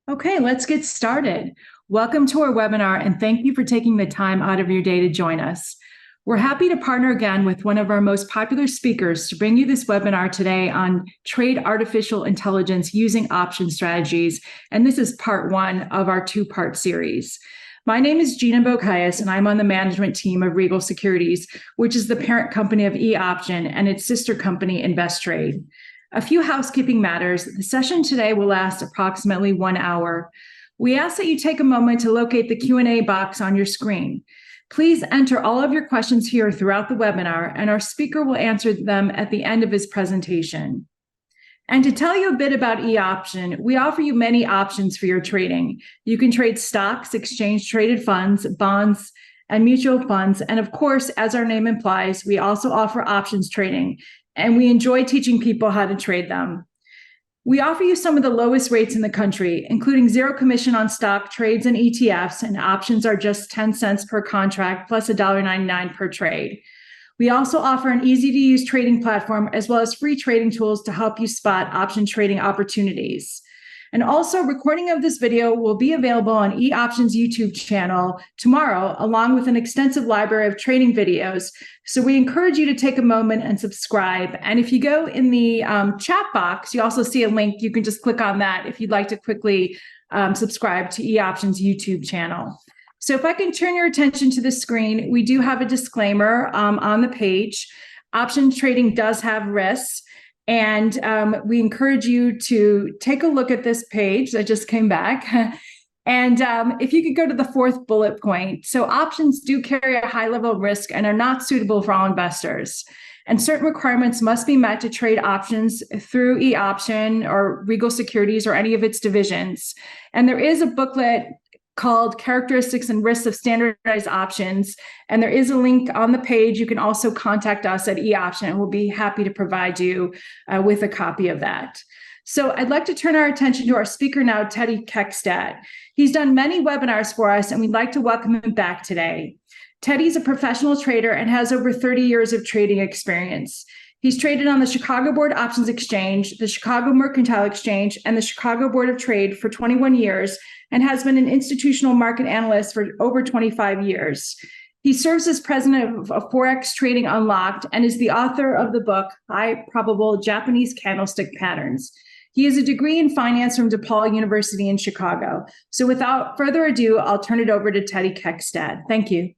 Okay, let's get started. Welcome to our webinar, and thank you for taking the time out of your day to join us. We're happy to partner again with one of our most popular speakers to bring you this webinar today on trade artificial intelligence using option strategies, and this is part one of our two-part series. My name is Gina Bocayas, and I'm on the management team of Regal Securities, which is the parent company of eOption and its sister company, InvestTrade. A few housekeeping matters. The session today will last approximately 1 hour. We ask that you take a moment to locate the Q&A box on your screen. Please enter all of your questions here throughout the webinar, and our speaker will answer them at the end of his presentation. And to tell you a bit about eOption, we offer you many options for your trading. You can trade stocks, exchange-traded funds, bonds, and mutual funds. And of course, as our name implies, we also offer options trading, and we enjoy teaching people how to trade them. We offer you some of the lowest rates in the country, including zero commission on stock trades and ETFs, and options are just 10 cents per contract plus $1.99 per trade. We also offer an easy-to-use trading platform as well as free trading tools to help you spot option trading opportunities. And also, recording of this video will be available on eOption's YouTube channel tomorrow, along with an extensive library of trading videos. So we encourage you to take a moment and subscribe. And if you go in the chat box, you also see a link. You can just click on that if you'd like to quickly subscribe to eOption's YouTube channel. So if I can turn your attention to the screen, we do have a disclaimer on the page. Option trading does have risks, and we encourage you to take a look at this page that just came back. And if you could go to the fourth bullet point. So options do carry a high level of risk and are not suitable for all investors. And certain requirements must be met to trade options through eOption or Regal Securities or any of its divisions. And there is a booklet called Characteristics and Risks of Standardized Options. And there is a link on the page. You can also contact us at eOption, and we'll be happy to provide you with a copy of that. So I'd like to turn our attention to our speaker now, Teddy Kekstadt. He's done many webinars for us, and we'd like to welcome him back today. Teddy's a professional trader and has over 30 years of trading experience. He's traded on the Chicago Board Options Exchange, the Chicago Mercantile Exchange, and the Chicago Board of Trade for 21 years, and has been an institutional market analyst for over 25 years. He serves as president of Forex Trading Unlocked and is the author of the book, High Probable Japanese Candlestick Patterns. He has a degree in finance from DePaul University in Chicago. So without further ado, I'll turn it over to Teddy Kekstadt. Thank you.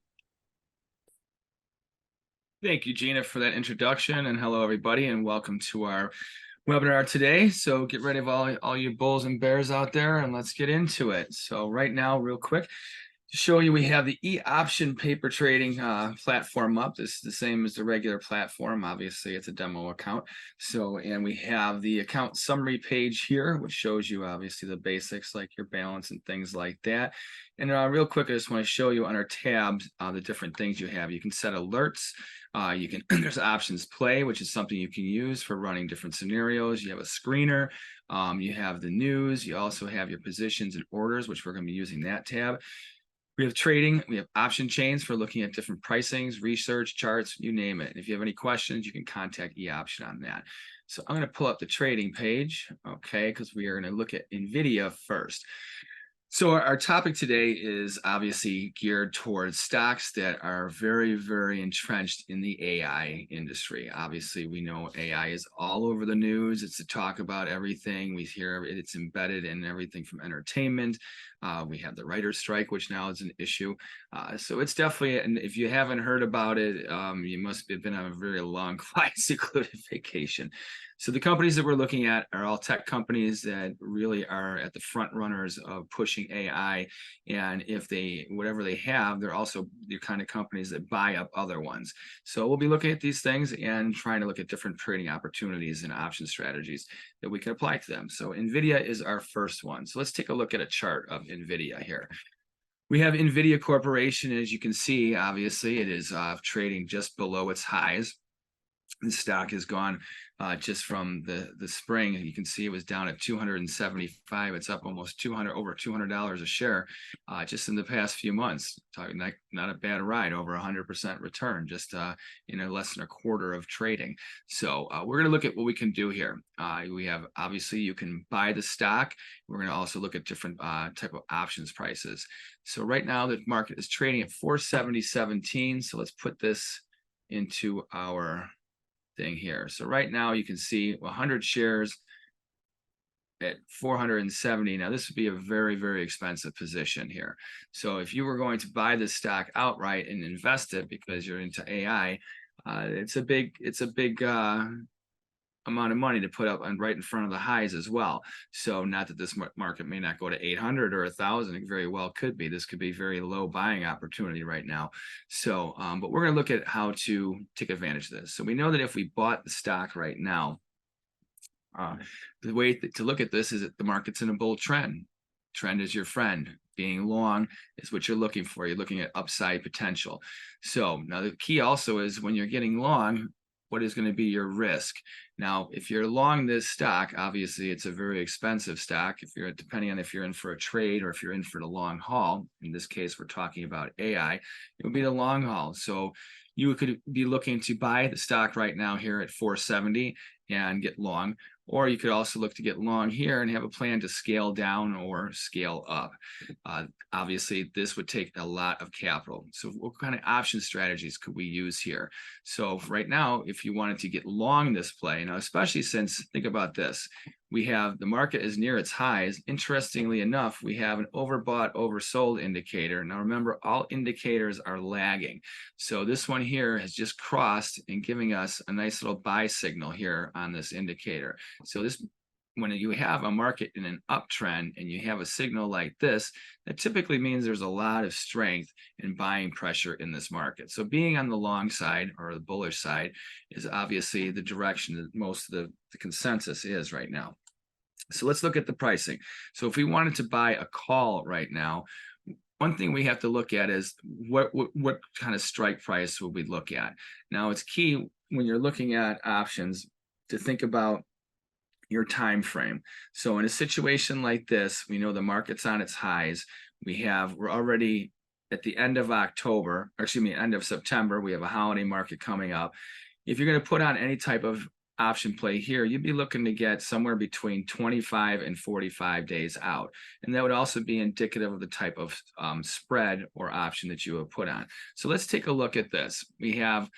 Thank you, Gina, for that introduction, and hello, everybody, and welcome to our webinar today. So get ready of all you bulls and bears out there, and let's get into it. So right now, real quick, to show you, we have the eOption paper trading platform up. This is the same as the regular platform. Obviously, it's a demo account. So, and we have the account summary page here, which shows you obviously the basics like your balance and things like that. And real quick, I just want to show you on our tabs the different things you have. You can set alerts. You can there's options play, which is something you can use for running different scenarios. You have a screener. You have the news. You also have your positions and orders, which we're going to be using that tab. We have trading. We have option chains for looking at different pricings, research, charts, you name it. If you have any questions, you can contact eOption on that. So I'm going to pull up the trading page, okay, because we are going to look at Nvidia first. So our topic today is obviously geared towards stocks that are very, very entrenched in the AI industry. Obviously, we know AI is all over the news. It's to talk about everything. We hear it's embedded in everything from entertainment. We have the writer's strike, which now is an issue. So it's definitely, and if you haven't heard about it, you must have been on a very long, quiet, secluded vacation. So the companies that we're looking at are all tech companies that really are at the front runners of pushing AI. And if they, whatever they have, they're also the kind of companies that buy up other ones. So we'll be looking at these things and trying to look at different trading opportunities and option strategies that we can apply to them. So Nvidia is our first one. So let's take a look at a chart of Nvidia here. We have Nvidia Corporation. As you can see, obviously, it is trading just below its highs. The stock has gone just from the spring. You can see it was down at 275. It's up almost over $200 a share just in the past few months. Talking not a bad ride, over 100% return just in less than a quarter of trading. So we're going to look at what we can do here. We have, obviously, you can buy the stock. We're going to also look at different type of options prices. So right now the market is trading at 470.17. So let's put this into our thing here. So right now you can see 100 shares at 470. Now this would be a very, very expensive position here. So if you were going to buy this stock outright and invest it because you're into AI, it's a big amount of money to put up and right in front of the highs as well. So not that this market may not go to 800 or 1,000, it very well could be. This could be very low buying opportunity right now. So, but we're going to look at how to take advantage of this. So we know that if we bought the stock right now, the way to look at this is that the market's in a bull trend. Trend is your friend. Being long is what you're looking for. You're looking at upside potential. So now the key also is when you're getting long, what is going to be your risk? Now, if you're long this stock, obviously it's a very expensive stock. If you're, depending on if you're in for a trade or if you're in for the long haul, in this case, we're talking about AI, it would be the long haul. So you could be looking to buy the stock right now here at 470 and get long, or you could also look to get long here and have a plan to scale down or scale up. Obviously, this would take a lot of capital. So what kind of option strategies could we use here? So right now, if you wanted to get long this play, now especially since, think about this, we have the market is near its highs. Interestingly enough, we have an overbought, oversold indicator. Now remember, all indicators are lagging. So this one here has just crossed and giving us a nice little buy signal here on this indicator. So this, when you have a market in an uptrend and you have a signal like this, that typically means there's a lot of strength and buying pressure in this market. So being on the long side or the bullish side is obviously the direction that most of the consensus is right now. So let's look at the pricing. So if we wanted to buy a call right now, one thing we have to look at is what kind of strike price will we look at? Now it's key when you're looking at options to think about your time frame. So in a situation like this, we know the market's on its highs. We're already at the end of October, or excuse me, end of September. We have a holiday market coming up. If you're going to put on any type of option play here, you'd be looking to get somewhere between 25 and 45 days out. And that would also be indicative of the type of spread or option that you would put on. So let's take a look at this. We have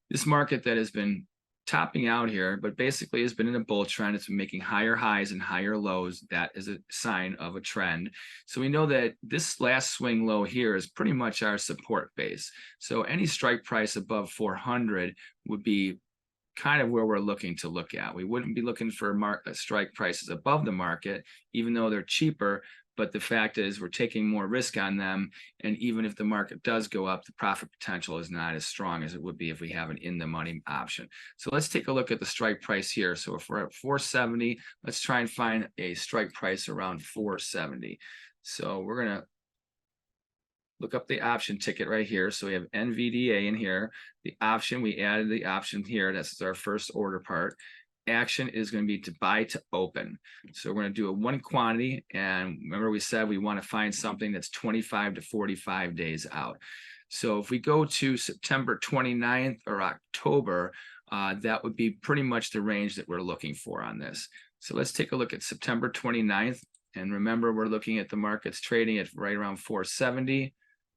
this market that has been topping out here, but basically has been in a bull trend. It's been making higher highs and higher lows. That is a sign of a trend. So we know that this last swing low here is pretty much our support base. So any strike price above 400 would be kind of where we're looking to look at. We wouldn't be looking for strike prices above the market, even though they're cheaper. But the fact is we're taking more risk on them. And even if the market does go up, the profit potential is not as strong as it would be if we have an in-the-money option. So let's take a look at the strike price here. So if we're at 470, let's try and find a strike price around 470. So we're going to look up the option ticket right here. So we have NVDA in here. The option, we added the option here. That's our first order part. Action is going to be to buy to open. So we're going to do a one quantity. And remember we said we want to find something that's 25 to 45 days out. So if we go to September 29th or October, that would be pretty much the range that we're looking for on this. So let's take a look at September 29th. And remember, we're looking at the markets trading at right around 470.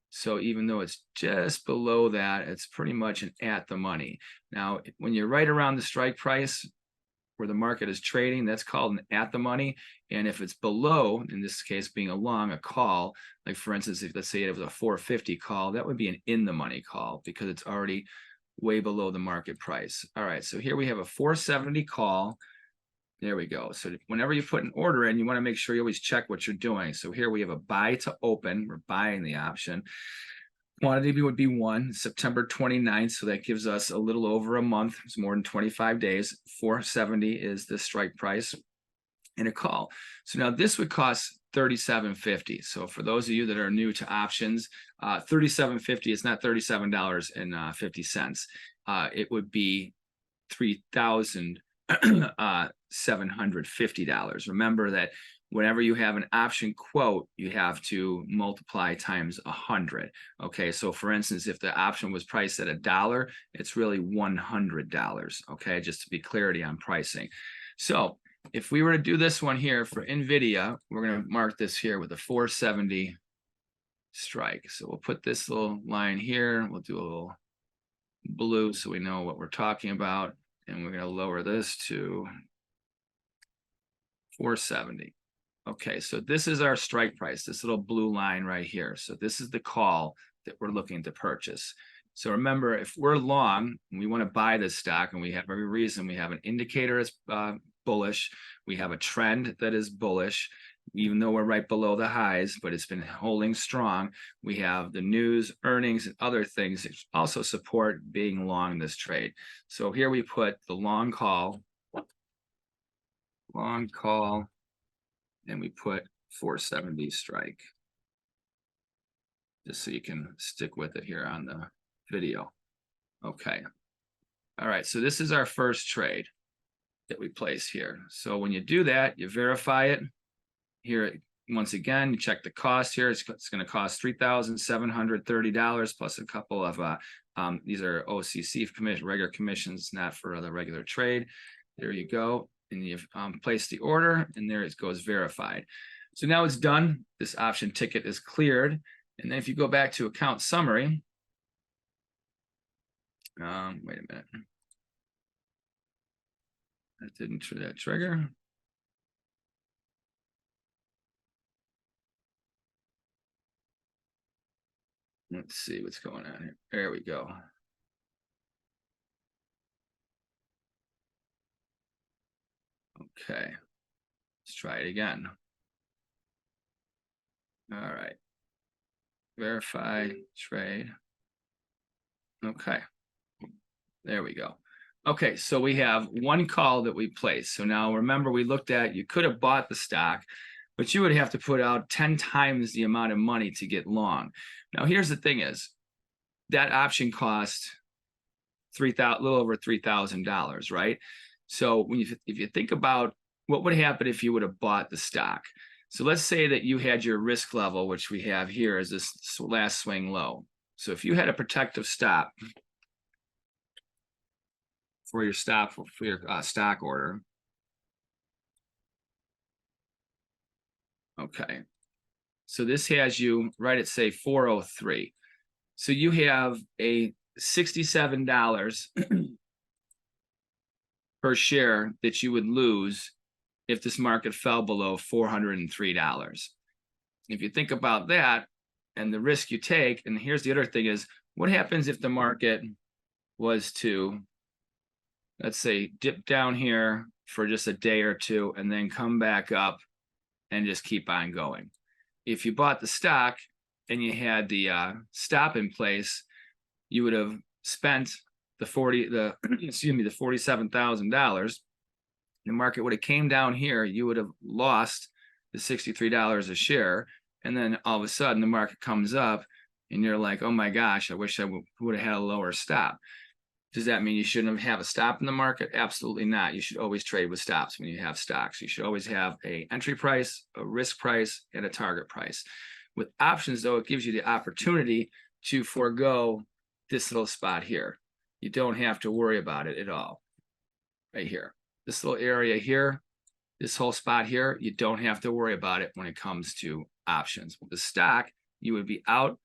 So even though it's just below that, it's pretty much an at the money. Now, when you're right around the strike price where the market is trading, that's called an at the money. And if it's below, in this case being a long, a call, like for instance, if let's say it was a 450 call, that would be an in the money call because it's already way below the market price. All right, so here we have a 470 call. There we go. So whenever you put an order in, you want to make sure you always check what you're doing. So here we have a buy to open. We're buying the option. Quantity would be 1, September 29th. So that gives us a little over a month. It's more than 25 days. 470 is the strike price and a call. So now this would cost $37.50. So for those of you that are new to options, $37.50 is not $37.50. It would be $3,750. Remember that whenever you have an option quote, you have to multiply times 100. Okay, so for instance, if the option was priced at $1, it's really $100. Okay, just to be clarity on pricing. So if we were to do this one here for Nvidia, we're going to mark this here with a 470 strike. So we'll put this little line here. We'll do a little blue so we know what we're talking about. And we're going to lower this to 470. Okay, so this is our strike price, this little blue line right here. So this is the call that we're looking to purchase. So remember, if we're long and we want to buy this stock, and we have every reason, we have an indicator that's bullish, we have a trend that is bullish, even though we're right below the highs, but it's been holding strong. We have the news, earnings, and other things that also support being long this trade. So here we put the long call, and we put 470 strike, just so you can stick with it here on the video. Okay. All right, so this is our first trade that we place here. So when you do that, you verify it. Here, once again, you check the cost here. It's going to cost $3,730 plus a couple of, these are OCC commission, regular commissions, not for the regular trade. There you go. And you've placed the order, and there it goes verified. So now it's done. This option ticket is cleared. And then if you go back to account summary, wait a minute. That didn't trigger. Let's see what's going on here. There we go. Okay, let's try it again. All right, verify trade. Okay, there we go. Okay, so we have one call that we placed. So now remember, we looked at, you could have bought the stock, but you would have to put out 10 times the amount of money to get long. Now here's the thing is, that option cost a little over $3,000, right? So when if you think about what would happen if you would have bought the stock. So let's say that you had your risk level, which we have here is this last swing low. So if you had a protective stop for your stock order. Okay. So this has you right at, say, 403. So you have a $67 per share that you would lose if this market fell below $403. If you think about that and the risk you take, and here's the other thing is, what happens if the market was to, let's say, dip down here for just a day or two and then come back up and just keep on going? If you bought the stock and you had the stop in place, you would have spent the $47,000. The market would have came down here, you would have lost the $63 a share, and then all of a sudden the market comes up and you're like, oh my gosh, I wish I would have had a lower stop. Does that mean you shouldn't have a stop in the market? Absolutely not. You should always trade with stops when you have stocks. You should always have an entry price, a risk price, and a target price. With options, though, it gives you the opportunity to forego this little spot here. You don't have to worry about it at all. Right here. This little area here, this whole spot here, you don't have to worry about it when it comes to options. With the stock, you would be out,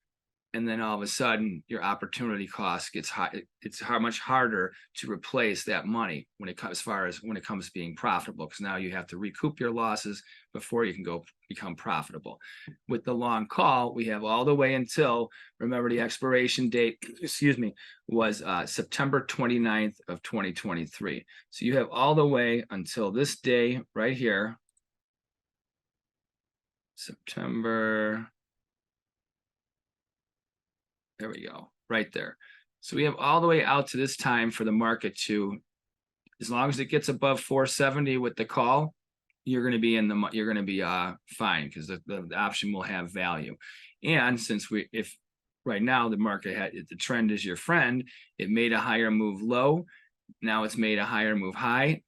and then all of a sudden your opportunity cost gets high. It's much harder to replace that money when it comes, as far as when it comes to being profitable, because now you have to recoup your losses before you can go become profitable. With the long call, we have all the way until, remember, the expiration date, excuse me, was September 29th of 2023. So you have all the way until this day right here, September. There we go, right there. So we have all the way out to this time for the market to, as long as it gets above 470 with the call, you're going to be fine, because the option will have value. And since if right now the market the trend is your friend, it made a higher move low, Now it's made a higher move high.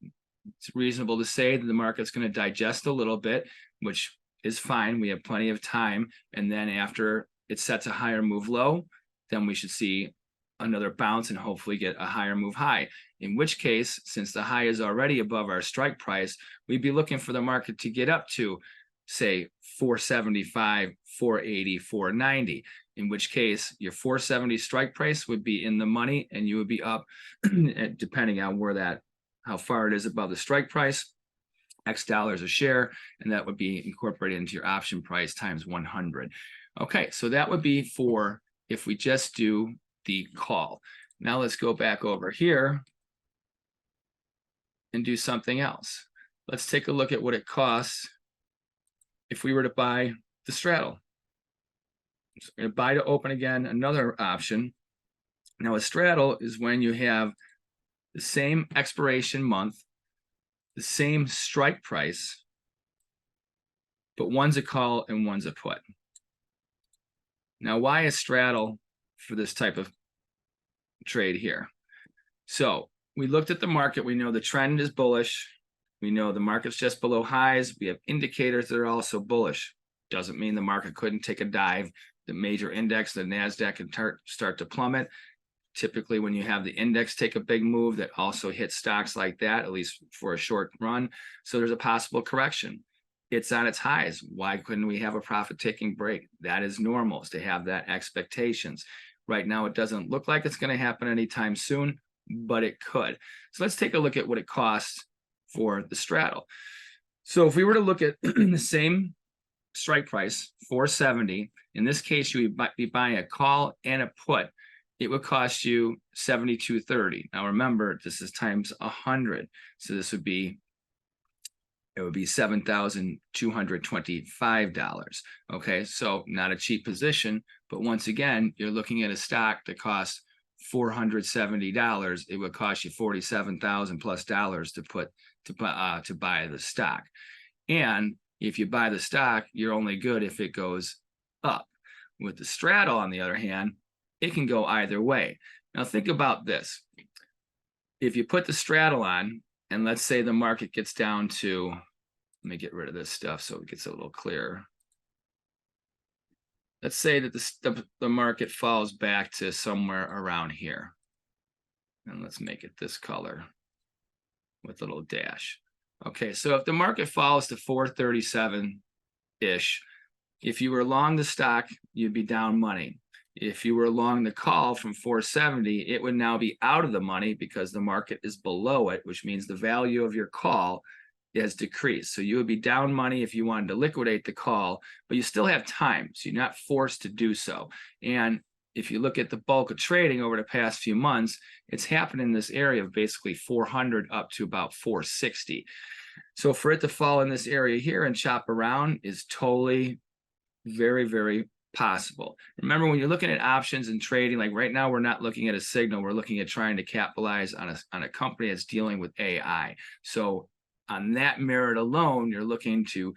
It's reasonable to say that the market's going to digest a little bit, which is fine. We have plenty of time. And then after it sets a higher move low, then we should see another bounce and hopefully get a higher move high. In which case, since the high is already above our strike price, we'd be looking for the market to get up to, say, 475, 480, 490. In which case, your 470 strike price would be in the money, and you would be up, depending on how far it is above the strike price, X dollars a share, and that would be incorporated into your option price times 100. Okay, so that would be for if we just do the call. Now let's go back over here and do something else. Let's take a look at what it costs if we were to buy the straddle. So buy to open again, another option. Now a straddle is when you have the same expiration month, the same strike price, but one's a call and one's a put. Now, why a straddle for this type of trade here? So we looked at the market. We know the trend is bullish. We know the market's just below highs. We have indicators that are also bullish. Doesn't mean the market couldn't take a dive. The major index, the NASDAQ, can start to plummet. Typically, when you have the index take a big move, that also hits stocks like that, at least for a short run. So there's a possible correction. It's on its highs. Why couldn't we have a profit-taking break? That is normal, is to have that expectations. Right now, it doesn't look like it's going to happen anytime soon, but it could. So let's take a look at what it costs for the straddle. So if we were to look at the same strike price, 470, in this case, you would be buying a call and a put. It would cost you $72.30. Now remember, this is times 100. So this would be, it would be $7,225. Okay, so not a cheap position, but once again, you're looking at a stock that costs $470. It would cost you $47,000 plus to buy the stock. And if you buy the stock, you're only good if it goes up. With the straddle, on the other hand, it can go either way. Now think about this. If you put the straddle on, and let's say the market gets down to, let me get rid of this stuff so it gets a little clearer. Let's say that the market falls back to somewhere around here. And let's make it this color with a little dash. Okay, so if the market falls to 437-ish, if you were long the stock, you'd be down money. If you were long the call from 470, it would now be out of the money because the market is below it, which means the value of your call has decreased. So you would be down money if you wanted to liquidate the call, but you still have time, so you're not forced to do so. And if you look at the bulk of trading over the past few months, it's happened in this area of basically 400 up to about 460. So for it to fall in this area here and chop around is totally very, very possible. Remember, when you're looking at options and trading, like right now, we're not looking at a signal. We're looking at trying to capitalize on a company that's dealing with AI. So on that merit alone, you're looking to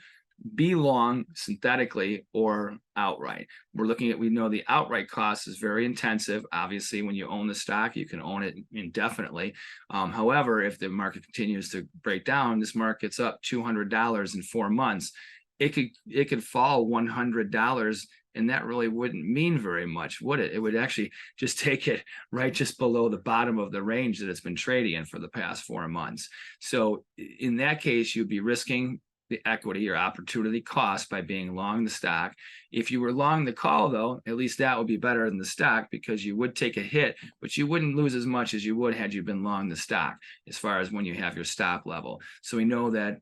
be long synthetically or outright. We know the outright cost is very intensive. Obviously, when you own the stock, you can own it indefinitely. However, if the market continues to break down, this market's up $200 in 4 months. It could fall $100, and that really wouldn't mean very much, would it? It would actually just take it right just below the bottom of the range that it's been trading in for the past 4 months. So in that case, you'd be risking the equity or opportunity cost by being long the stock. If you were long the call, though, at least that would be better than the stock, because you would take a hit, but you wouldn't lose as much as you would had you been long the stock as far as when you have your stop level. So we know that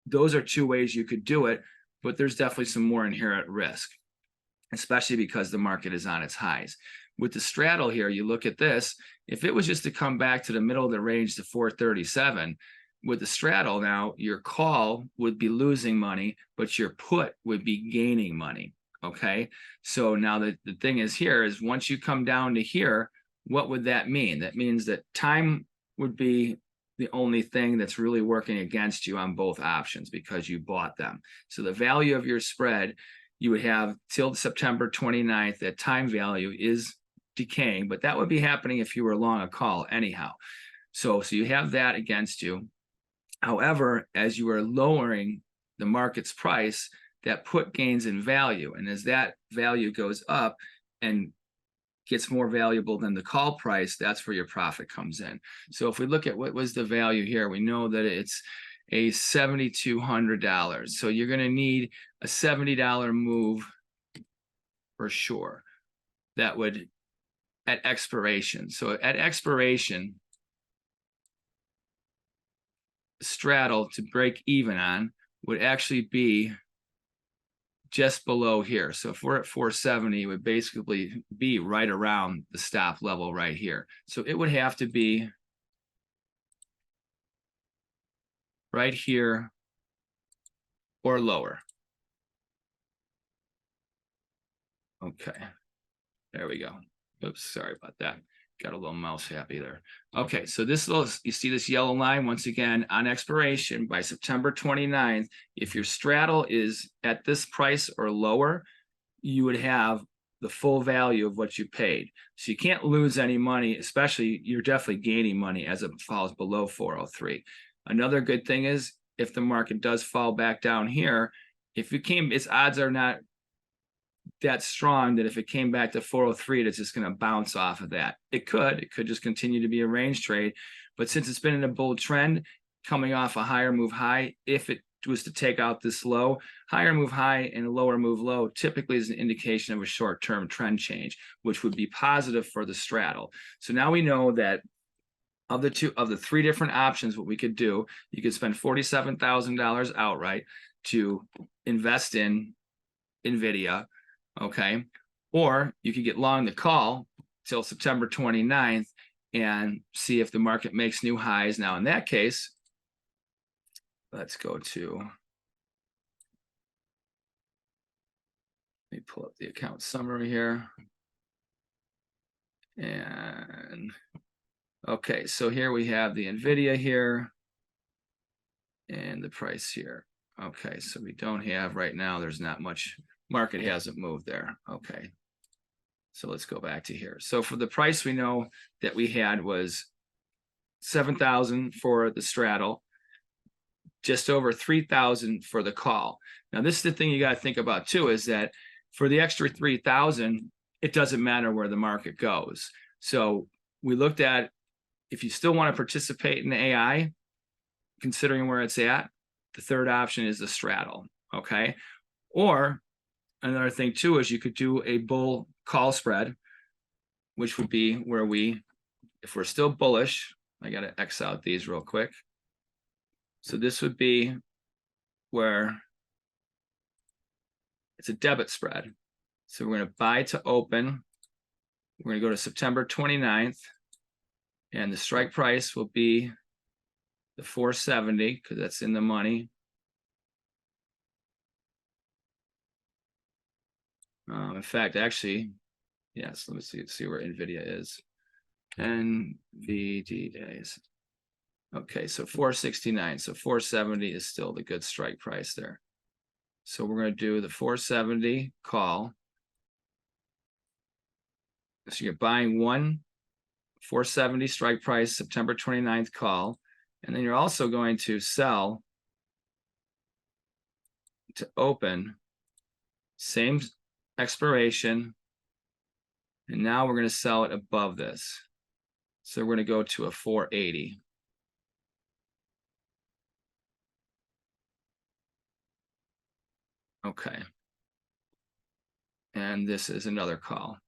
those are two ways you could do it, but there's definitely some more inherent risk, especially because the market is on its highs. With the straddle here, you look at this, if it was just to come back to the middle of the range to 437, with the straddle now, your call would be losing money, but your put would be gaining money, okay? So now the thing is here is once you come down to here, what would that mean? That means that time would be the only thing that's really working against you on both options because you bought them. So the value of your spread, you would have till September 29th, that time value is decaying, but that would be happening if you were long a call anyhow. So you have that against you. However, as you are lowering the market's price, that put gains in value. And as that value goes up and gets more valuable than the call price, that's where your profit comes in. So if we look at what was the value here, we know that it's a $7,200. So you're going to need a $70 move for sure. That would at expiration. So at expiration, straddle to break even on would actually be just below here. So if we're at 470, it would basically be right around the stop level right here. So it would have to be right here or lower. Okay, there we go. Oops, sorry about that. Got a little mouse happy there. Okay, so this little, you see this yellow line once again on expiration by September 29th. If your straddle is at this price or lower, you would have the full value of what you paid. So you can't lose any money, especially you're definitely gaining money as it falls below 403. Another good thing is if the market does fall back down here, if it came, its odds are not that strong that if it came back to 403, it's just going to bounce off of that. It could just continue to be a range trade. But since it's been in a bull trend coming off a higher move high, if it was to take out this low, higher move high and a lower move low typically is an indication of a short-term trend change, which would be positive for the straddle. So now we know that of the three different options, what we could do, you could spend $47,000 outright to invest in Nvidia. Okay, or you could get long the call till September 29th and see if the market makes new highs. Now, in that case, let's go to, let me pull up the account summary here. And okay, so here we have the Nvidia here and the price here. Okay, so we don't have right now, there's not much, market hasn't moved there. Okay, so let's go back to here. So for the price we know that we had was 7,000 for the straddle, just over 3,000 for the call. Now this is the thing you got to think about too, is that for the extra 3,000, it doesn't matter where the market goes. So we looked at, if you still want to participate in the AI, considering where it's at, the third option is the straddle. Okay, or another thing too is you could do a bull call spread, which would be where we, if we're still bullish, I got to X out these real quick. So this would be where it's a debit spread. So we're going to buy to open. We're going to go to September 29th, and the strike price will be the 470 because that's in the money. In fact, actually, yes, let me see where Nvidia is. NVD days. Okay, so 469. So 470 is still the good strike price there. So we're going to do the 470 call. So you're buying one 470 strike price, September 29th call. And then you're also going to sell to open, same expiration. And now we're going to sell it above this. So we're going to go to a 480. Okay. And this is another call.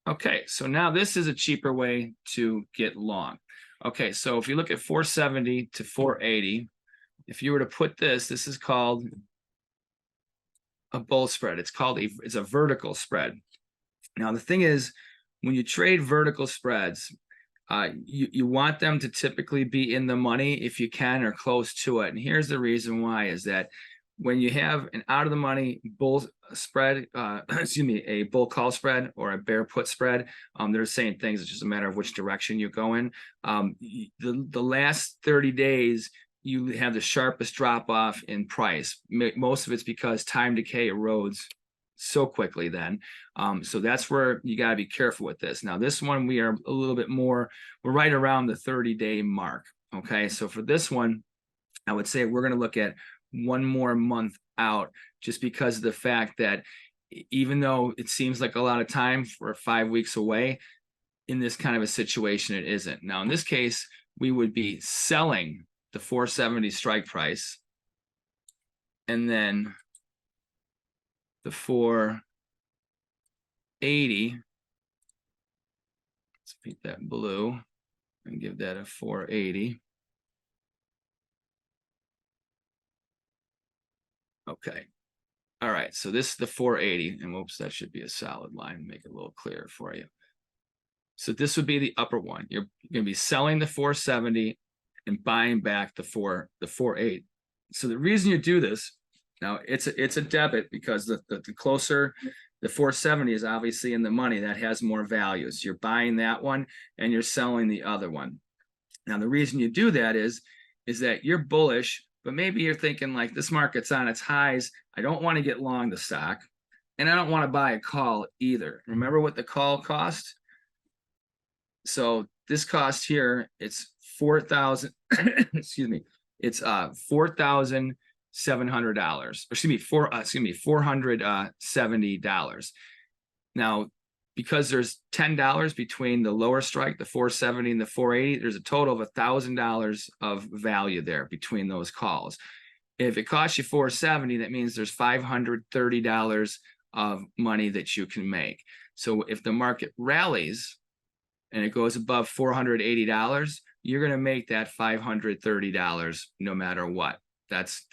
Okay, so now this is a cheaper way to get long. Okay, so if you look at 470 to 480, if you were to put this is called a bull spread. It's called it's a vertical spread. Now the thing is, when you trade vertical spreads, you want them to typically be in the money if you can or close to it. And here's the reason why, is that when you have an out of the money bull spread, excuse me, a bull call spread or a bear put spread, they're the same things. It's just a matter of which direction you go in. The last 30 days, you have the sharpest drop off in price. Most of it's because time decay erodes so quickly then. So that's where you got to be careful with this. Now, this one, we are a little bit more, we're right around the 30-day mark. Okay, so for this one, I would say we're going to look at one more month out, just because of the fact that even though it seems like a lot of time for 5 weeks away, in this kind of a situation, it isn't. Now, in this case, we would be selling the 470 strike price, and then the 480, let's paint that blue and give that a 480. Okay. All right. So this is the 480, and whoops, that should be a solid line. Make it a little clearer for you. So this would be the upper one. You're going to be selling the 470 and buying back the 480. So the reason you do this, now it's a debit, because the closer, the 470 is obviously in the money, that has more value. So you're buying that one and you're selling the other one. Now the reason you do that is that you're bullish, but maybe you're thinking like, this market's on its highs. I don't want to get long the stock, and I don't want to buy a call either. Remember what the call cost? So this cost here, it's 4,000, excuse me, it's $4,700, $470. Now, because there's $10 between the lower strike, the 470 and the 480, there's a total of $1,000 of value there between those calls. If it costs you 470, that means there's $530 of money that you can make. So if the market rallies and it goes above $480, you're going to make that $530 no matter what. That's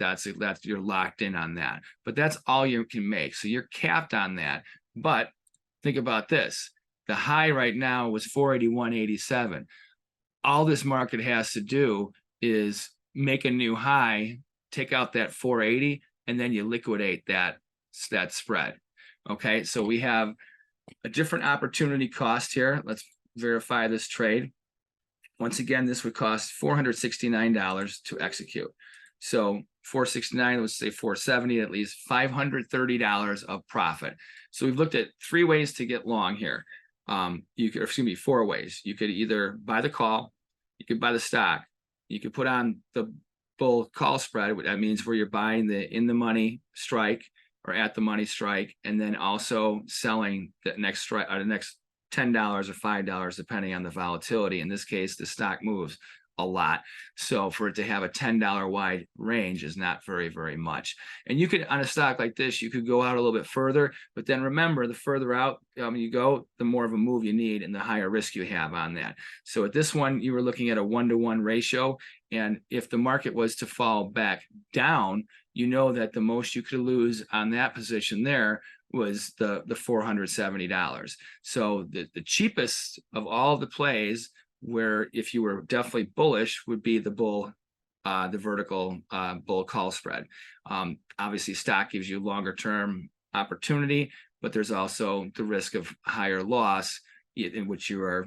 you're locked in on that. But that's all you can make. So you're capped on that. But think about this. The high right now was 481.87. All this market has to do is make a new high, take out that 480, and then you liquidate that spread. Okay, so we have a different opportunity cost here. Let's verify this trade. Once again, this would cost $469 to execute. So 469, let's say 470, at least $530 of profit. So we've looked at 3 ways to get long here. You could, excuse me, 4 ways. You could either buy the call, you could buy the stock, you could put on the bull call spread. That means where you're buying the in the money strike or at the money strike, and then also selling the next strike, or the next $10 or $5, depending on the volatility. In this case, the stock moves a lot. So for it to have a $10 wide range is not very, very much. And you could, on a stock like this, you could go out a little bit further, but then remember, the further out you go, the more of a move you need and the higher risk you have on that. So at this one, you were looking at a 1-to-1 ratio. And if the market was to fall back down, you know that the most you could lose on that position there was the $470. So the cheapest of all the plays, where if you were definitely bullish, would be the vertical bull call spread. Obviously, stock gives you longer term opportunity, but there's also the risk of higher loss, in which you are,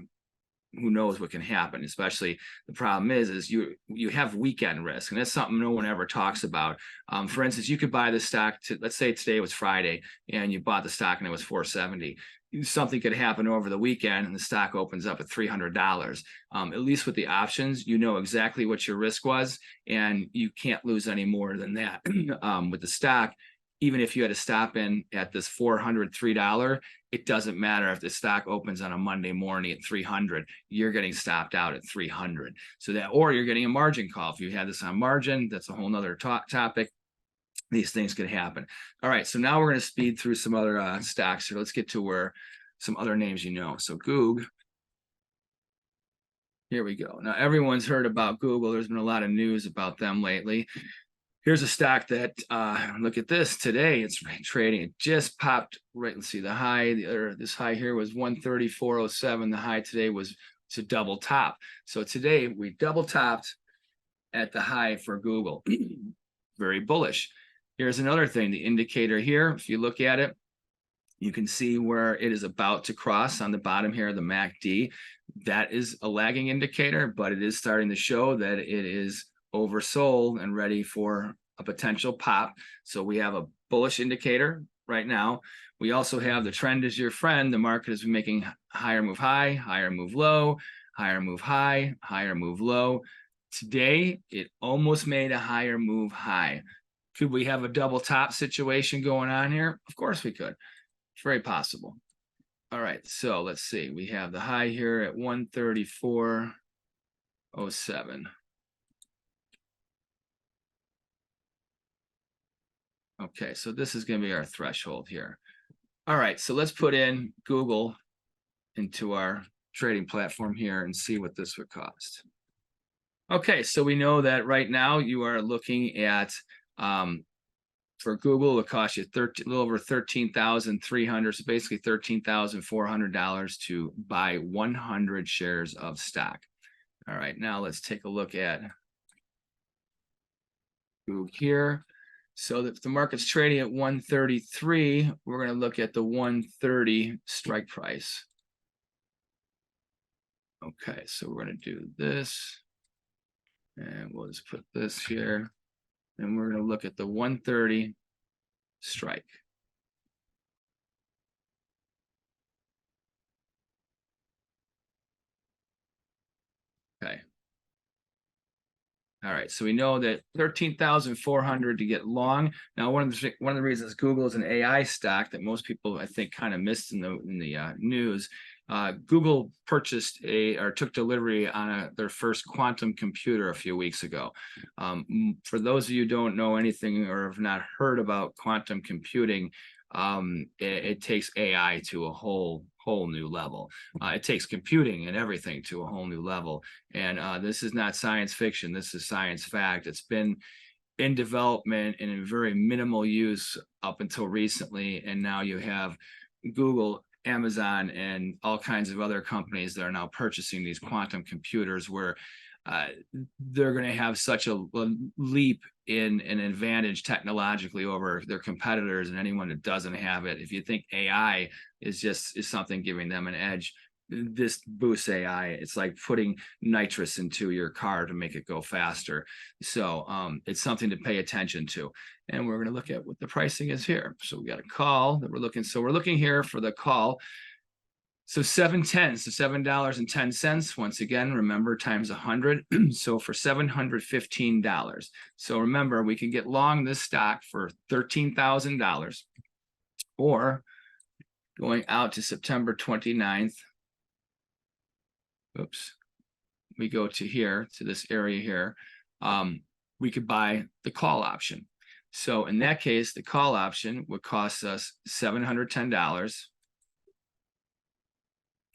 who knows what can happen. Especially the problem is you have weekend risk, and that's something no one ever talks about. For instance, you could buy the stock to, let's say today was Friday, and you bought the stock and it was 470. Something could happen over the weekend and the stock opens up at $300. At least with the options, you know exactly what your risk was, and you can't lose any more than that. With the stock, even if you had to stop in at this $403, it doesn't matter if the stock opens on a Monday morning at 300, you're getting stopped out at 300. So that, or you're getting a margin call. If you had this on margin, that's a whole nother topic. These things could happen. All right, so now we're going to speed through some other stocks here. Let's get to where some other names you know. So Goog, here we go. Now everyone's heard about Google. There's been a lot of news about them lately. Here's a stock that, look at this today. It's trading. It just popped right. Let's see, the high, this high here was 134.07. The high today was to double top. So today we double topped at the high for Google. Very bullish. Here's another thing, the indicator here. If you look at it, you can see where it is about to cross on the bottom here, the MACD. That is a lagging indicator, but it is starting to show that it is oversold and ready for a potential pop. So we have a bullish indicator right now. We also have the trend is your friend. The market has been making higher move high, higher move low, higher move high, higher move low. Today, it almost made a higher move high. Could we have a double top situation going on here? Of course we could. It's very possible. All right, so let's see. We have the high here at 134.07. Okay, so this is going to be our threshold here. All right, so let's put in Google into our trading platform here and see what this would cost. Okay, so we know that right now you are looking at for Google, it costs you a little over $13,300, so basically $13,400 to buy 100 shares of stock. All right, now let's take a look at Google here. So if the market's trading at 133, we're going to look at the 130 strike price. Okay, so we're going to do this, and we'll just put this here, and we're going to look at the 130 strike. Okay. All right, so we know that 13,400 to get long. Now, one of the reasons Google is an AI stock that most people, I think, kind of missed in the news. Google purchased or took delivery on their first quantum computer a few weeks ago. For those of you who don't know anything or have not heard about quantum computing, it takes AI to a whole new level. It takes computing and everything to a whole new level. And this is not science fiction. This is science fact. It's been in development and in very minimal use up until recently. And now you have Google, Amazon, and all kinds of other companies that are now purchasing these quantum computers where they're going to have such a leap in an advantage technologically over their competitors and anyone that doesn't have it. If you think AI is something giving them an edge, this boosts AI. It's like putting nitrous into your car to make it go faster. So it's something to pay attention to. And we're going to look at what the pricing is here. So we got a call that we're looking. So we're looking here for the call. So 710, so $7.10. Once again, remember times 100. So for $715. So remember, we can get long this stock for $13,000, or going out to September 29th. Oops. We go to here, to this area here. We could buy the call option. So in that case, the call option would cost us $710.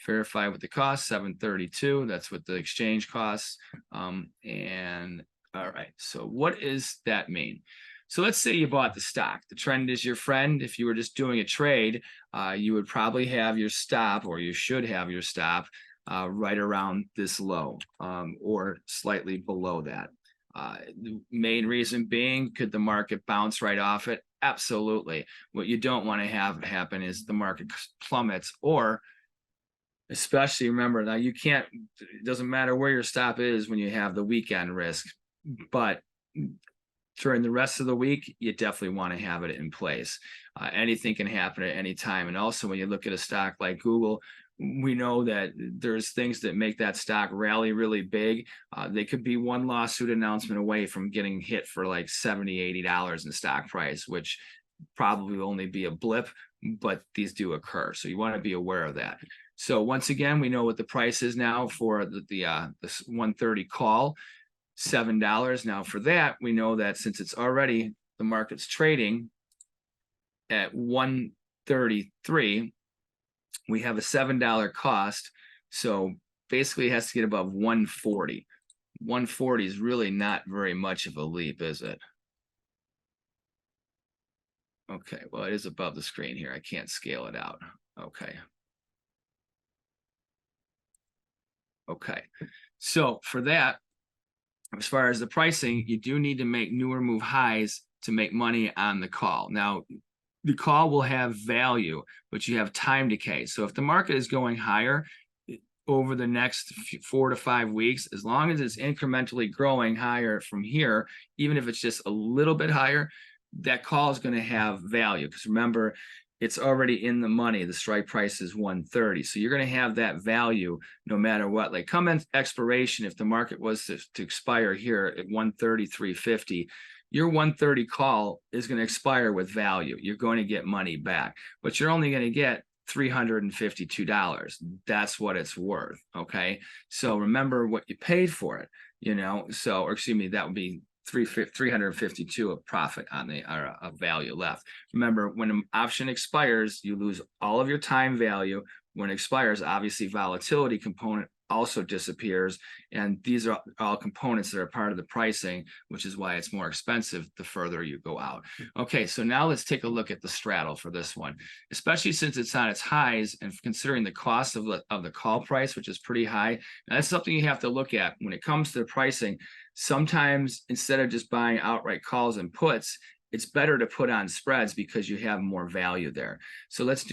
Verify with the cost, $732. That's what the exchange costs. And all right, so what does that mean? So let's say you bought the stock. The trend is your friend. If you were just doing a trade, you would probably have your stop, or you should have your stop right around this low, or slightly below that. The main reason being, could the market bounce right off it? Absolutely. What you don't want to have happen is the market plummets, or especially remember, now you can't, it doesn't matter where your stop is when you have the weekend risk, but during the rest of the week, you definitely want to have it in place. Anything can happen at any time. And also when you look at a stock like Google, we know that there's things that make that stock rally really big. They could be one lawsuit announcement away from getting hit for like $70, $80 in stock price, which probably will only be a blip, but these do occur. So you want to be aware of that. So once again, we know what the price is now for the 130 call, $7. Now for that, we know that since it's already, the market's trading at 133, we have a $7 cost. So basically it has to get above 140. 140 is really not very much of a leap, is it? Okay, well, it is above the screen here. I can't scale it out. Okay. Okay, so for that, as far as the pricing, you do need to make newer move highs to make money on the call. Now, the call will have value, but you have time decay. So if the market is going higher over the next 4 to 5 weeks, as long as it's incrementally growing higher from here, even if it's just a little bit higher, that call is going to have value, because remember, it's already in the money. The strike price is 130. So you're going to have that value no matter what. Like come in expiration, if the market was to expire here at 133.50, your 130 call is going to expire with value. You're going to get money back, but you're only going to get $352. That's what it's worth. Okay. So remember what you paid for it, you know, so, or excuse me, that would be 352 of profit on the or a value left. Remember, when an option expires, you lose all of your time value. When it expires, obviously volatility component also disappears, and these are all components that are part of the pricing, which is why it's more expensive the further you go out. Okay, so now let's take a look at the straddle for this one, especially since it's on its highs, and considering the cost of the call price, which is pretty high. Now, that's something you have to look at when it comes to the pricing. Sometimes instead of just buying outright calls and puts, it's better to put on spreads because you have more value there. So let's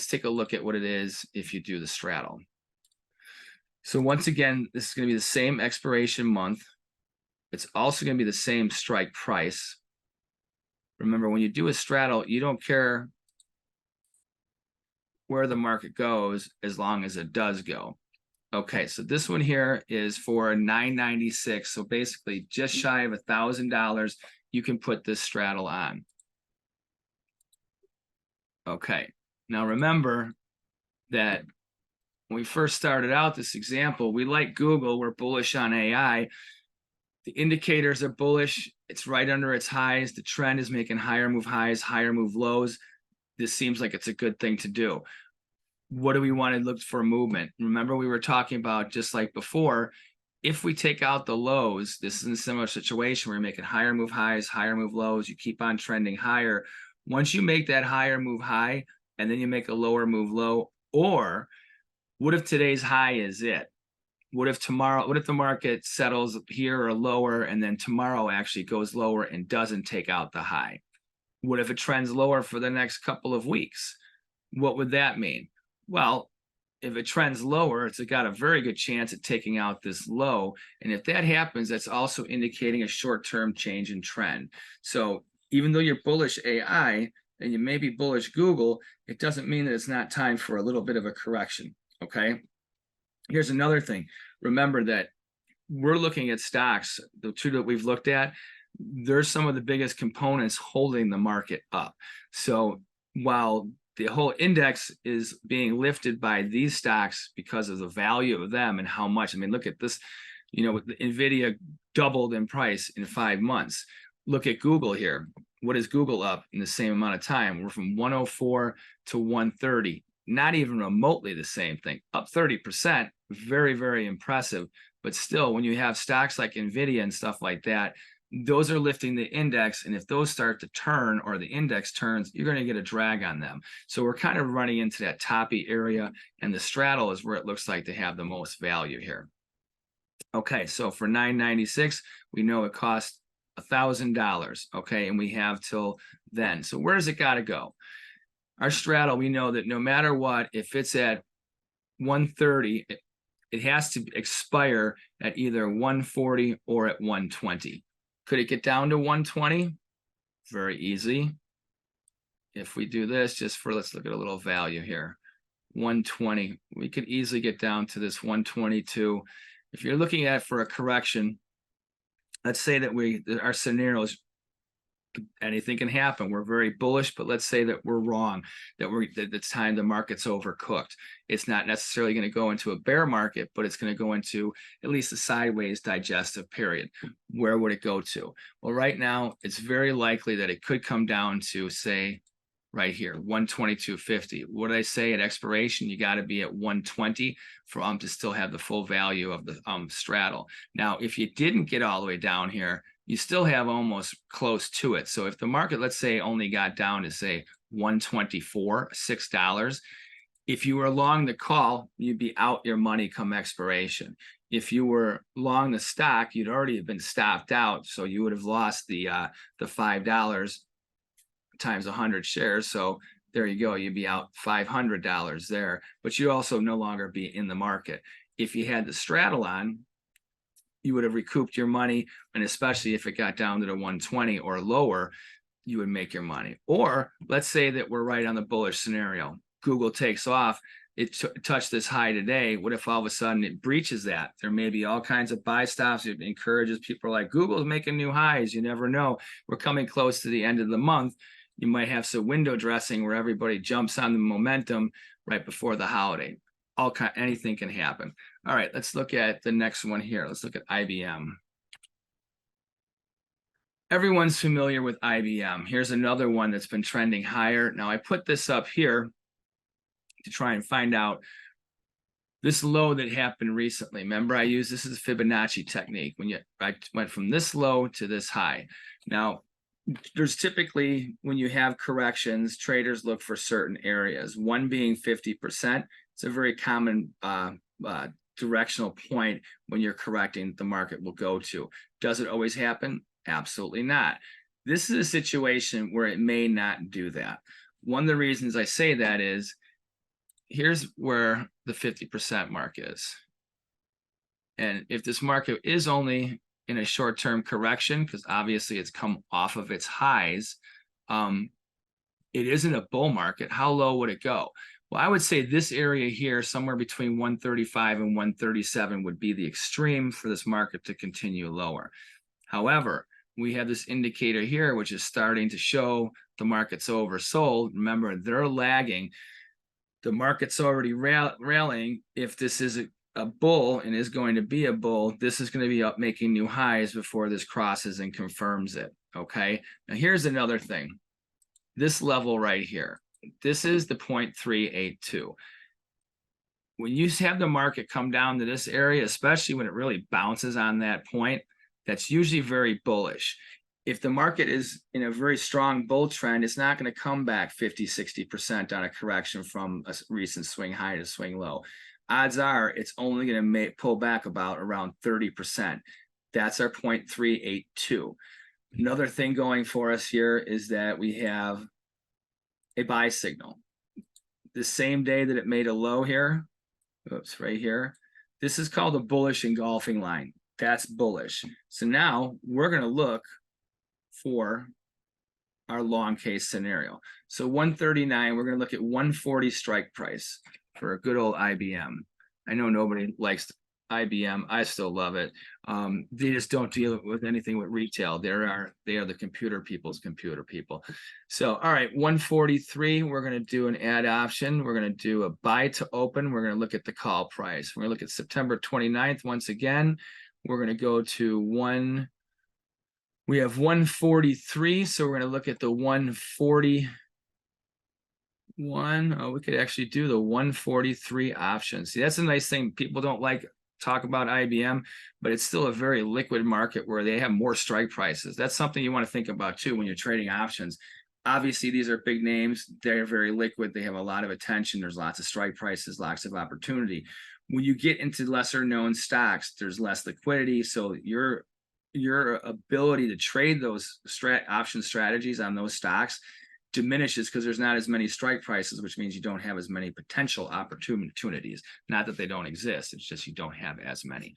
take a look at what it is if you do the straddle. So once again, this is going to be the same expiration month. It's also going to be the same strike price. Remember, when you do a straddle, you don't care where the market goes as long as it does go. Okay, so this one here is for $996. So basically just shy of $1,000, you can put this straddle on. Okay, now remember that when we first started out this example, we like Google, we're bullish on AI. The indicators are bullish. It's right under its highs. The trend is making higher move highs, higher move lows. This seems like it's a good thing to do. What do we want to look for movement? Remember, we were talking about, just like before, if we take out the lows, this is a similar situation where you're making higher move highs, higher move lows, you keep on trending higher. Once you make that higher move high and then you make a lower move low, or what if today's high is it? What if tomorrow, what if the market settles here or lower and then tomorrow actually goes lower and doesn't take out the high? What if it trends lower for the next couple of weeks? What would that mean? Well, if it trends lower, it's got a very good chance at taking out this low. And if that happens, that's also indicating a short-term change in trend. So even though you're bullish AI and you may be bullish Google, it doesn't mean that it's not time for a little bit of a correction. Okay. Here's another thing. Remember that we're looking at stocks, the two that we've looked at, they're some of the biggest components holding the market up. So while the whole index is being lifted by these stocks because of the value of them and how much, I mean, look at this, you know, Nvidia doubled in price in 5 months. Look at Google here. What is Google up in the same amount of time? We're from 104 to 130. Not even remotely the same thing, up 30%, very, very impressive. But still, when you have stocks like Nvidia and stuff like that, those are lifting the index. And if those start to turn or the index turns, you're going to get a drag on them. So we're kind of running into that toppy area, and the straddle is where it looks like to have the most value here. Okay, so for $996, we know it costs $1,000. Okay, and we have till then. So where does it got to go? Our straddle, we know that no matter what, if it's at 130, it has to expire at either 140 or at 120. Could it get down to 120? Very easy. If we do this, just for, let's look at a little value here. 120, we could easily get down to this 122. If you're looking at for a correction, let's say that our scenario is, anything can happen. We're very bullish, but let's say that we're wrong, that it's time the market's overcooked. It's not necessarily going to go into a bear market, but it's going to go into at least a sideways digestive period. Where would it go to? Well, right now, it's very likely that it could come down to, say, right here, 122.50. What did I say at expiration? You got to be at 120 for to still have the full value of the straddle. Now, if you didn't get all the way down here, you still have almost close to it. So if the market, let's say, only got down to, say, 124, $6, if you were long the call, you'd be out your money come expiration. If you were long the stock, you'd already have been stopped out. So you would have lost the $5 times 100 shares. So there you go. You'd be out $500 there, but you also no longer be in the market. If you had the straddle on, you would have recouped your money, and especially if it got down to the 120 or lower, you would make your money. Or let's say that we're right on the bullish scenario. Google takes off. It touched this high today. What if all of a sudden it breaches that? There may be all kinds of buy stops. It encourages people like Google's making new highs. You never know. We're coming close to the end of the month. You might have some window dressing where everybody jumps on the momentum right before the holiday. Anything can happen. All right, let's look at the next one here. Let's look at IBM. Everyone's familiar with IBM. Here's another one that's been trending higher. Now I put this up here to try and find out this low that happened recently. Remember, I used this as a Fibonacci technique when I went from this low to this high. Now, there's typically, when you have corrections, traders look for certain areas. One being 50%. It's a very common directional point when you're correcting the market will go to. Does it always happen? Absolutely not. This is a situation where it may not do that. One of the reasons I say that is, here's where the 50% mark is. And if this market is only in a short-term correction, because obviously it's come off of its highs, it isn't a bull market. How low would it go? Well, I would say this area here, somewhere between 135 and 137 would be the extreme for this market to continue lower. However, we have this indicator here, which is starting to show the market's oversold. Remember, they're lagging. The market's already rallying. If this is a bull and is going to be a bull, this is going to be up making new highs before this crosses and confirms it. Okay. Now here's another thing. This level right here, this is the 0.382. When you have the market come down to this area, especially when it really bounces on that point, that's usually very bullish. If the market is in a very strong bull trend, it's not going to come back 50, 60% on a correction from a recent swing high to swing low. Odds are it's only going to pull back about around 30%. That's our 0.382. Another thing going for us here is that we have a buy signal. The same day that it made a low here, oops, right here, this is called a bullish engulfing line. That's bullish. So now we're going to look for our long case scenario. So 139, we're going to look at 140 strike price for a good old IBM. I know nobody likes IBM. I still love it. They just don't deal with anything with retail. They are the computer people's computer people. So, all right, 143, we're going to do an add option. We're going to do a buy to open. We're going to look at the call price. We're going to look at September 29th once again. We're going to go to we have 143, so we're going to look at the 141. Oh, we could actually do the 143 option. See, that's a nice thing. People don't like talk about IBM, but it's still a very liquid market where they have more strike prices. That's something you want to think about too when you're trading options. Obviously, these are big names. They're very liquid. They have a lot of attention. There's lots of strike prices, lots of opportunity. When you get into lesser known stocks, there's less liquidity. So your ability to trade those option strategies on those stocks diminishes because there's not as many strike prices, which means you don't have as many potential opportunities. Not that they don't exist, it's just you don't have as many.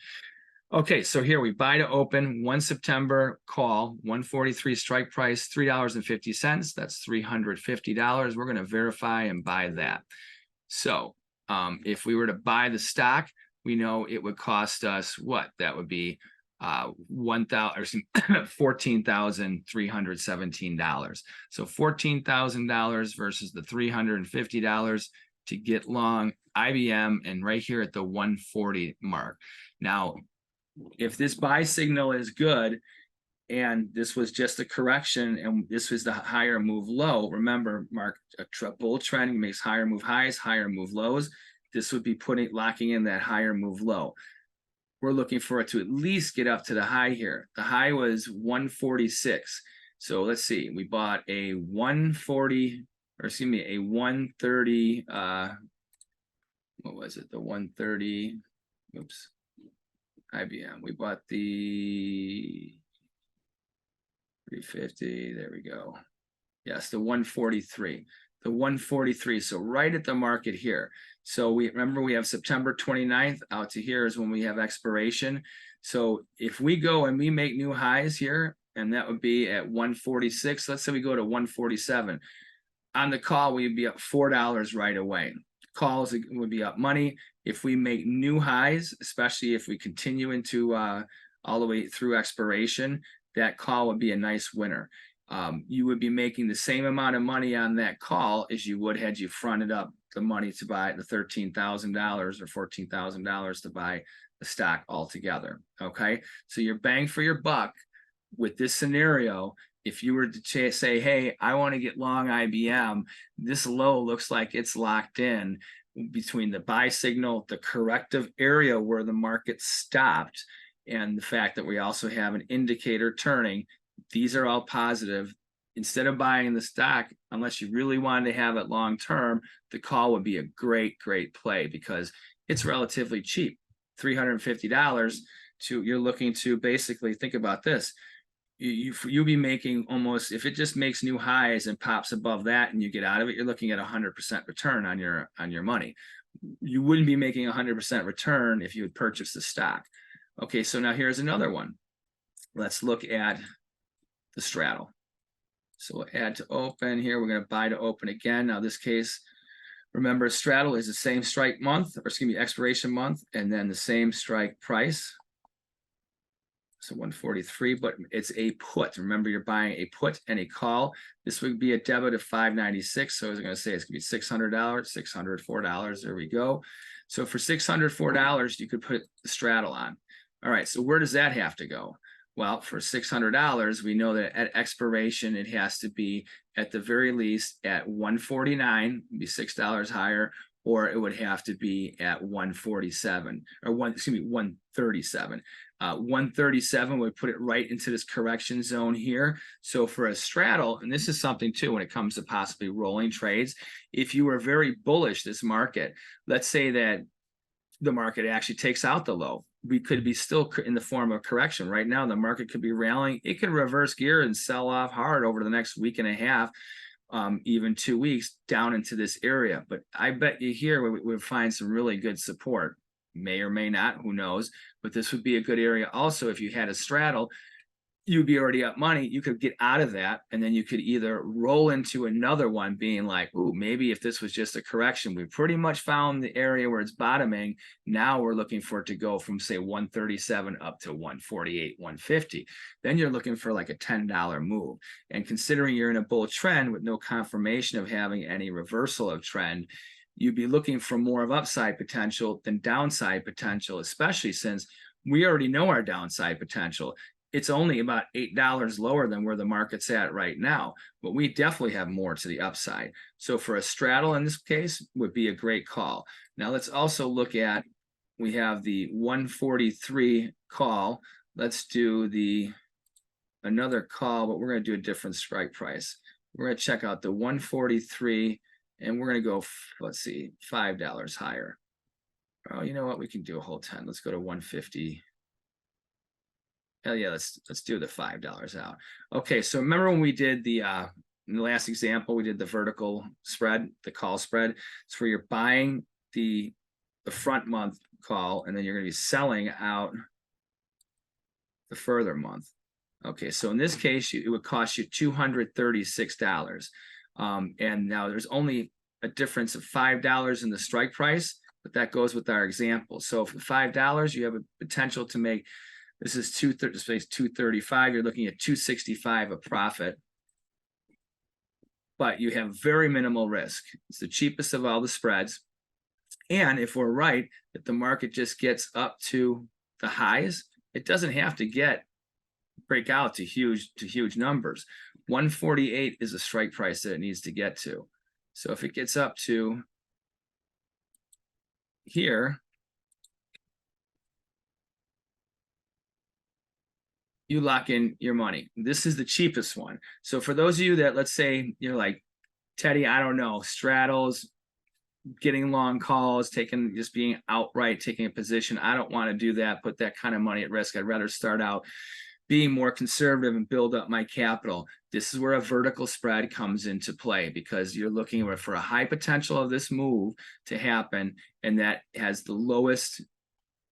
Okay, so here we buy to open, 1 September call, 143 strike price, $3.50. That's $350. We're going to verify and buy that. So if we were to buy the stock, we know it would cost us what? That would be $14,317. So $14,000 versus the $350 to get long IBM, and right here at the 140 mark. Now, if this buy signal is good and this was just a correction and this was the higher move low, remember, Mark, a bull trend makes higher move highs, higher move lows. This would be locking in that higher move low. We're looking for it to at least get up to the high here. The high was 146. So let's see, we bought a 130, what was it? The 130, oops, IBM. We bought the 350, there we go. Yes, the 143. The 143, so right at the market here. So we have September 29th out to here is when we have expiration. So if we go and we make new highs here and that would be at 146. Let's say we go to 147. On the call, we'd be up $4 right away. Calls would be up money. If we make new highs, especially if we continue into all the way through expiration, that call would be a nice winner. You would be making the same amount of money on that call as you would had you fronted up the money to buy the $13,000 or $14,000 to buy the stock altogether. Okay, so you're bang for your buck with this scenario. If you were to say, hey, I want to get long IBM, this low looks like it's locked in between the buy signal, the corrective area where the market stopped, and the fact that we also have an indicator turning. These are all positive. Instead of buying the stock, unless you really wanted to have it long term, the call would be a great play because it's relatively cheap. $350 you're looking to basically think about this. You'll be making almost, if it just makes new highs and pops above that and you get out of it, you're looking at 100% return on your money. You wouldn't be making 100% return if you had purchased the stock. Okay, so now here's another one. Let's look at the straddle. So we'll add to open here. We're going to buy to open again. Now this case, remember, straddle is the same strike month, or excuse me, expiration month, and then the same strike price. So 143, but it's a put. Remember, you're buying a put and a call. This would be a debit of $596. So I was going to say it's going to be $600, $604. There we go. So for $604, you could put the straddle on. All right, so where does that have to go? Well, for $600, we know that at expiration, it has to be at the very least at 149, be $6 higher, or it would have to be at 147 or 137. 137 would put it right into this correction zone here. So for a straddle, and this is something too when it comes to possibly rolling trades, if you were very bullish this market, let's say that the market actually takes out the low, we could be still in the form of correction. Right now, the market could be rallying. It could reverse gear and sell off hard over the next week and a half, even 2 weeks down into this area. But I bet you here we would find some really good support. May or may not, who knows? But this would be a good area also if you had a straddle. You'd be already up money. You could get out of that, and then you could either roll into another one being like, ooh, maybe if this was just a correction, we pretty much found the area where it's bottoming. Now we're looking for it to go from, say, 137 up to 148, 150. Then you're looking for like a $10 move. And considering you're in a bull trend with no confirmation of having any reversal of trend, you'd be looking for more of upside potential than downside potential, especially since we already know our downside potential. It's only about $8 lower than where the market's at right now, but we definitely have more to the upside. So for a straddle in this case would be a great call. Now let's also look at, we have the 143 call. Let's do another call, but we're going to do a different strike price. We're going to check out the 143 and we're going to go, let's see, $5 higher. Oh, you know what? We can do a whole 10. Let's go to 150. Hell yeah, let's do the $5 out. Okay, so remember when we did in the last example, we did the vertical spread, the call spread. It's where you're buying the front month call, and then you're going to be selling out the further month. Okay, so in this case, it would cost you $236. And now there's only a difference of $5 in the strike price, but that goes with our example. So for $5, you have a potential to make, this is 235. You're looking at 265 of profit, but you have very minimal risk. It's the cheapest of all the spreads. And if we're right that the market just gets up to the highs, it doesn't have to break out to huge numbers. 148 is a strike price that it needs to get to. So if it gets up to here, you lock in your money. This is the cheapest one. So for those of you that, let's say you're like, Teddy, I don't know, straddles, getting long calls, just being outright taking a position. I don't want to do that, put that kind of money at risk. I'd rather start out being more conservative and build up my capital. This is where a vertical spread comes into play, because you're looking for a high potential of this move to happen, and that has the lowest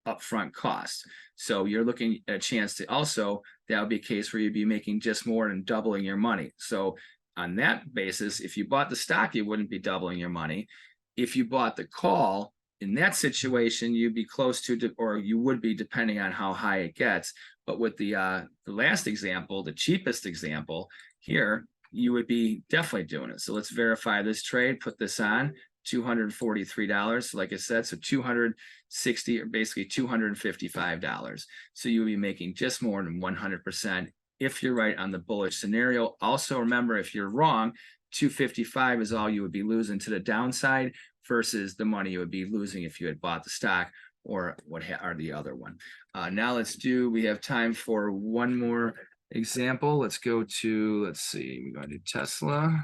upfront cost. So you're looking at a chance to also that would be a case where you'd be making just more than doubling your money. So on that basis, if you bought the stock, you wouldn't be doubling your money. If you bought the call, in that situation, you'd be close to, or you would be, depending on how high it gets. But with the last example, the cheapest example here, you would be definitely doing it. So let's verify this trade, put this on $243. Like I said, so 260 or basically $255. So you'll be making just more than 100% if you're right on the bullish scenario. Also, remember, if you're wrong, 255 is all you would be losing to the downside versus the money you would be losing if you had bought the stock or or the other one. Now we have time for one more example. Let's go to, let's see, we're going to Tesla.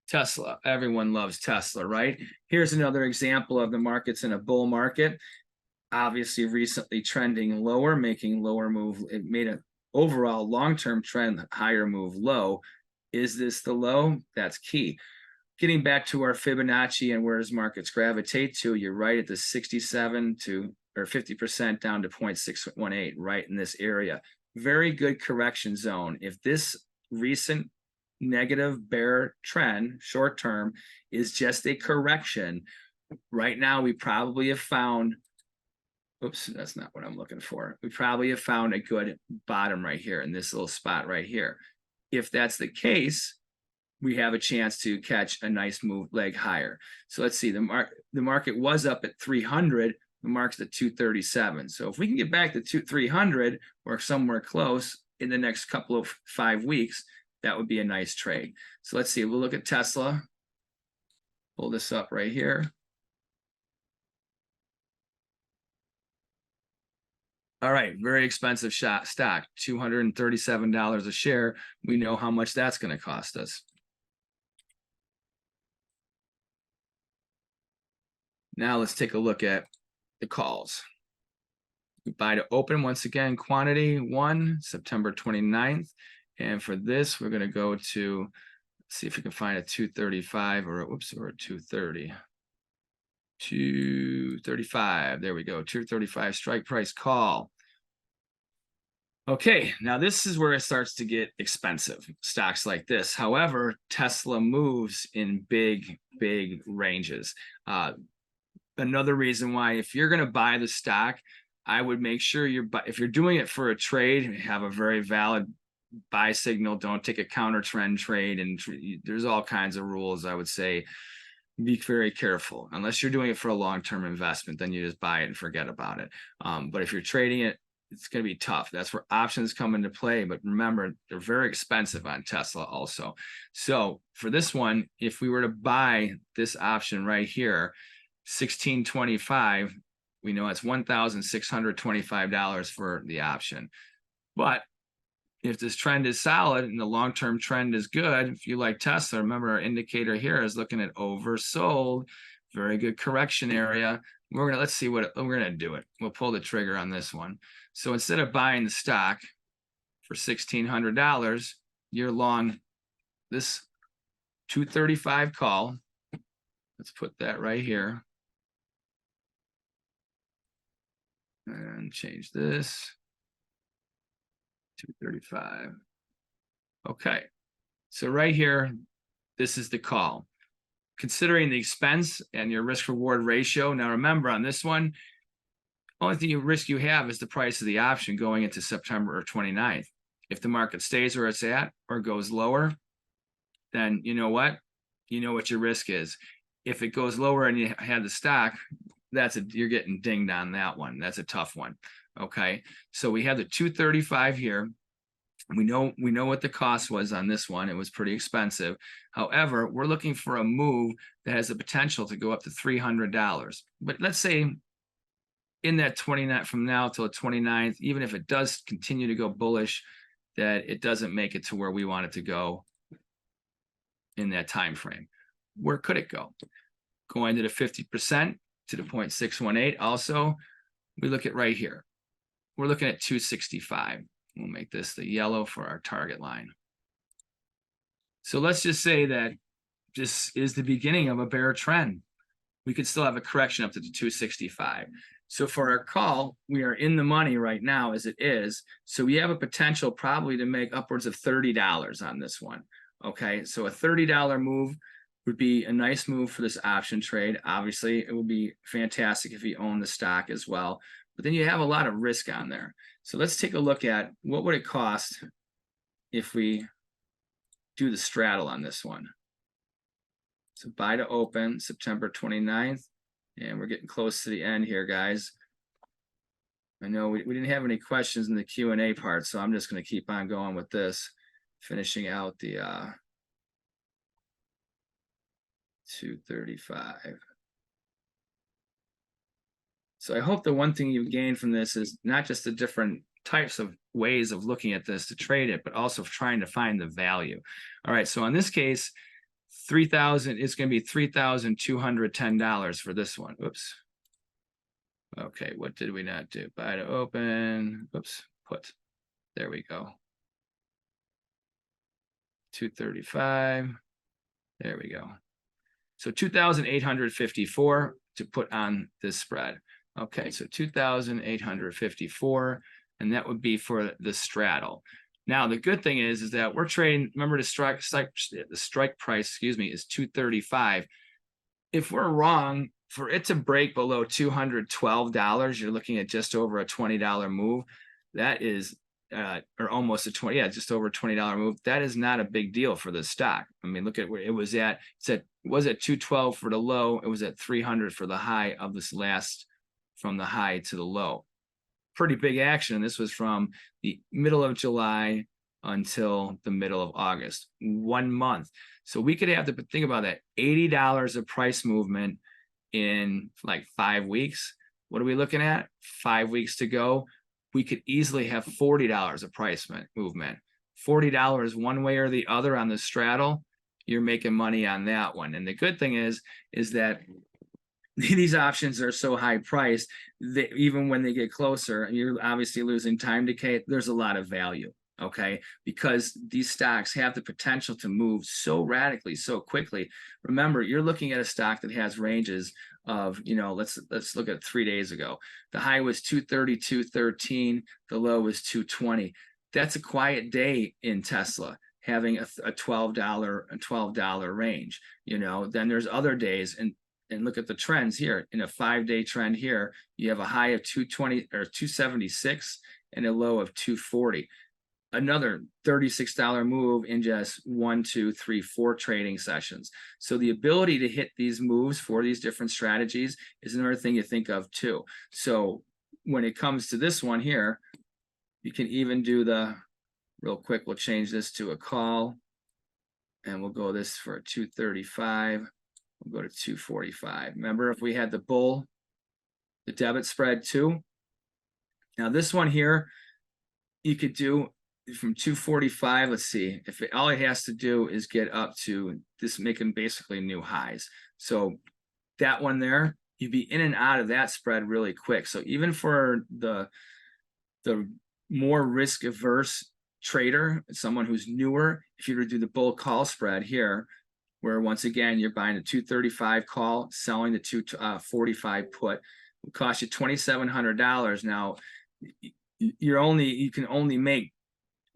Tesla, everyone loves Tesla, right? Here's another example of the markets in a bull market. Obviously recently trending lower, making lower move. It made an overall long-term trend higher move low. Is this the low? That's key. Getting back to our Fibonacci and where does markets gravitate to, you're right at the 67 to, or 50% down to 0.618, right in this area. Very good correction zone. If this recent negative bear trend, short term, is just a correction, right now we probably have found, oops, that's not what I'm looking for. We probably have found a good bottom right here in this little spot right here. If that's the case, we have a chance to catch a nice move leg higher. So let's see, the market was up at 300, the market's at 237. So if we can get back to 300 or somewhere close in the next couple of 5 weeks, that would be a nice trade. So let's see, we'll look at Tesla. Pull this up right here. All right, very expensive stock, $237 a share. We know how much that's going to cost us. Now let's take a look at the calls. We buy to open, once again, quantity 1, September 29th. And for this, we're going to go to, let's see if we can find a 235 or, oops, or a 230. 235, there we go, 235 strike price call. Okay, now this is where it starts to get expensive, stocks like this. However, Tesla moves in big ranges. Another reason why, if you're going to buy the stock, I would make sure if you're doing it for a trade, have a very valid buy signal. Don't take a counter trend trade, and there's all kinds of rules. I would say be very careful. Unless you're doing it for a long-term investment, then you just buy it and forget about it. But if you're trading it, it's going to be tough. That's where options come into play. But remember, they're very expensive on Tesla also. So for this one, if we were to buy this option right here, 1625, we know it's $1,625 for the option. But if this trend is solid and the long-term trend is good, if you like Tesla, remember our indicator here is looking at oversold, very good correction area. Let's see what we're gonna do it. We'll pull the trigger on this one. So instead of buying the stock for $1,600, you're long this 235 call. Let's put that right here. And change this. 235. Okay, so right here, this is the call. Considering the expense and your risk reward ratio, now remember on this one, only thing risk you have is the price of the option going into September 29th. If the market stays where it's at or goes lower, then you know what? You know what your risk is. If it goes lower and you had the stock, you're getting dinged on that one. That's a tough one. Okay, so we have the 235 here. We know what the cost was on this one. It was pretty expensive. However, we're looking for a move that has the potential to go up to $300. But let's say in that 29, from now till the 29th, even if it does continue to go bullish, that it doesn't make it to where we want it to go in that time frame. Where could it go? Going to the 50% to the 0.618. Also, we look at right here. We're looking at 265. We'll make this the yellow for our target line. So let's just say that this is the beginning of a bear trend. we could still have a correction up to the 265. So for our call, we are in the money right now as it is. So we have a potential probably to make upwards of $30 on this one. Okay, so a $30 move would be a nice move for this option trade. Obviously, it would be fantastic if you own the stock as well. But then you have a lot of risk on there. So let's take a look at what would it cost if we do the straddle on this one. So buy to open September 29th. And we're getting close to the end here, guys. I know we didn't have any questions in the Q&A part, so I'm just going to keep on going with this, finishing out the 235. So I hope the one thing you've gained from this is not just the different types of ways of looking at this to trade it, but also trying to find the value. All right, so in this case, 3,000, it's going to be $3,210 for this one. Oops. Okay, what did we not do? Buy to open. Oops, put. There we go. 235. There we go. So 2,854 to put on this spread. Okay, so 2,854, and that would be for the straddle. Now, the good thing is that we're trading, remember the strike price, excuse me, is 235. If we're wrong, for it to break below $212, you're looking at just over a $20 move. That is, or almost a 20, yeah, just over a $20 move. That is not a big deal for the stock. I mean, look at where it was at. It was at 212 for the low. It was at 300 for the high of this last, from the high to the low. Pretty big action. This was from the middle of July until the middle of August, 1 month. So we could have to think about that, $80 of price movement in like 5 weeks. What are we looking at? 5 weeks to go. We could easily have $40 of price movement. $40 one way or the other on the straddle, you're making money on that one. And the good thing is that these options are so high priced that even when they get closer, you're obviously losing time decay. There's a lot of value, okay? Because these stocks have the potential to move so radically, so quickly. Remember, you're looking at a stock that has ranges of, you know, let's look at 3 days ago. The high was 232.13. The low was 220. That's a quiet day in Tesla, having a $12 range. You know, then there's other days, and look at the trends here. In a 5-day trend here, you have a high of 220 or 276 and a low of 240. Another $36 move in just 1, 2, 3, 4 trading sessions. So the ability to hit these moves for these different strategies is another thing you think of too. So when it comes to this one here, you can even do the, real quick, we'll change this to a call, and we'll go this for a 235. We'll go to 245. Remember, if we had the bull, the debit spread too. Now this one here, you could do from 245. Let's see, if all it has to do is get up to this, making basically new highs. So that one there, you'd be in and out of that spread really quick. So even for the more risk averse trader, someone who's newer, if you were to do the bull call spread here, where once again you're buying a 235 call, selling the 245 put, would cost you $2,700. Now you can only make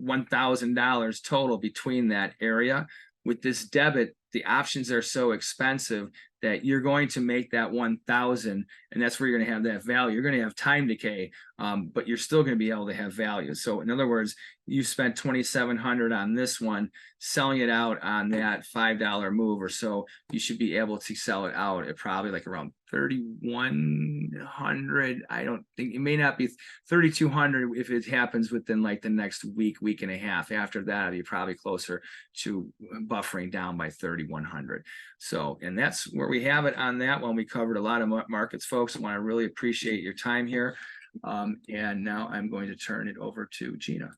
$1,000 total between that area. With this debit, the options are so expensive that you're going to make that 1,000, and that's where you're going to have that value. You're going to have time decay, but you're still going to be able to have value. So in other words, you spent $2,700 on this one, selling it out on that $5 move or so, you should be able to sell it out at probably like around 3,100. I don't think, it may not be 3,200 if it happens within like the next week and a half. After that, it'll be probably closer to buffering down by 3,100. So, and that's where we have it on that one. We covered a lot of markets, folks. I want to really appreciate your time here. And now I'm going to turn it over to Gina.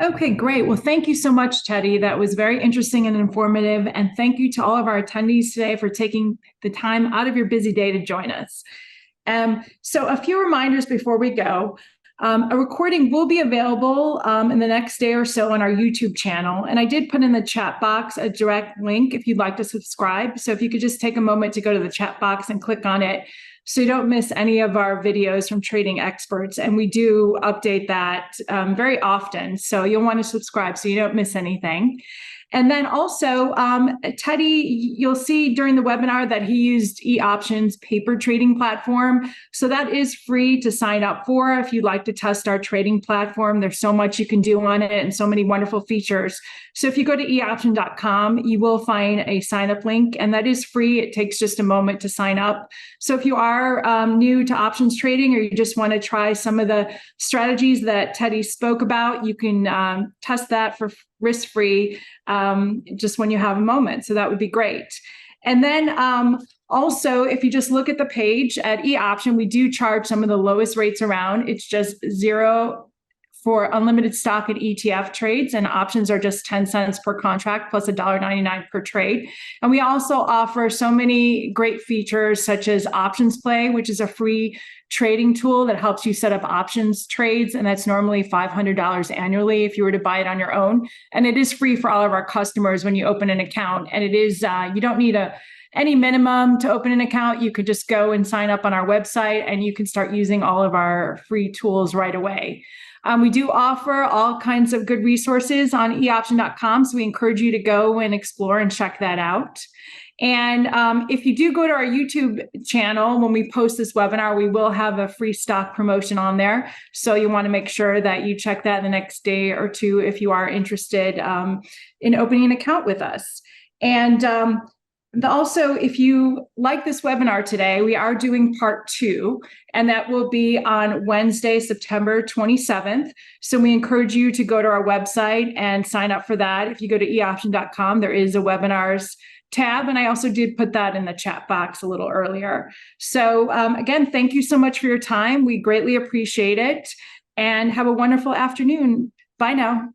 Okay, great. Well, thank you so much, Teddy. That was very interesting and informative. And thank you to all of our attendees today for taking the time out of your busy day to join us. So a few reminders before we go. A recording will be available in the next day or so on our YouTube channel. And I did put in the chat box a direct link if you'd like to subscribe. So if you could just take a moment to go to the chat box and click on it so you don't miss any of our videos from trading experts. And we do update that very often. So you'll want to subscribe so you don't miss anything. And then also, Teddy, you'll see during the webinar that he used eOption's paper trading platform. So that is free to sign up for if you'd like to test our trading platform. There's so much you can do on it and so many wonderful features. So if you go to eoption.com, you will find a sign up link, and that is free. It takes just a moment to sign up. So if you are new to options trading, or you just want to try some of the strategies that Teddy spoke about, you can test that for risk-free just when you have a moment. So that would be great. And then also, if you just look at the page at eOption, we do charge some of the lowest rates around. It's just 0 for unlimited stock and ETF trades, and options are just 10 cents per contract plus $1.99 per trade. And we also offer so many great features such as Options Play, which is a free trading tool that helps you set up options trades. And that's normally $500 annually if you were to buy it on your own. And it is free for all of our customers when you open an account. And it is, you don't need any minimum to open an account. You could just go and sign up on our website and you can start using all of our free tools right away. We do offer all kinds of good resources on eoption.com, so we encourage you to go and explore and check that out. And if you do go to our YouTube channel, when we post this webinar, we will have a free stock promotion on there. So you want to make sure that you check that the next day or two if you are interested in opening an account with us. And also, if you like this webinar today, we are doing part 2, and that will be on Wednesday, September 27th. So we encourage you to go to our website and sign up for that. If you go to eoption.com, there is a webinars tab, and I also did put that in the chat box a little earlier. So again, thank you so much for your time. We greatly appreciate it, and have a wonderful afternoon. Bye now.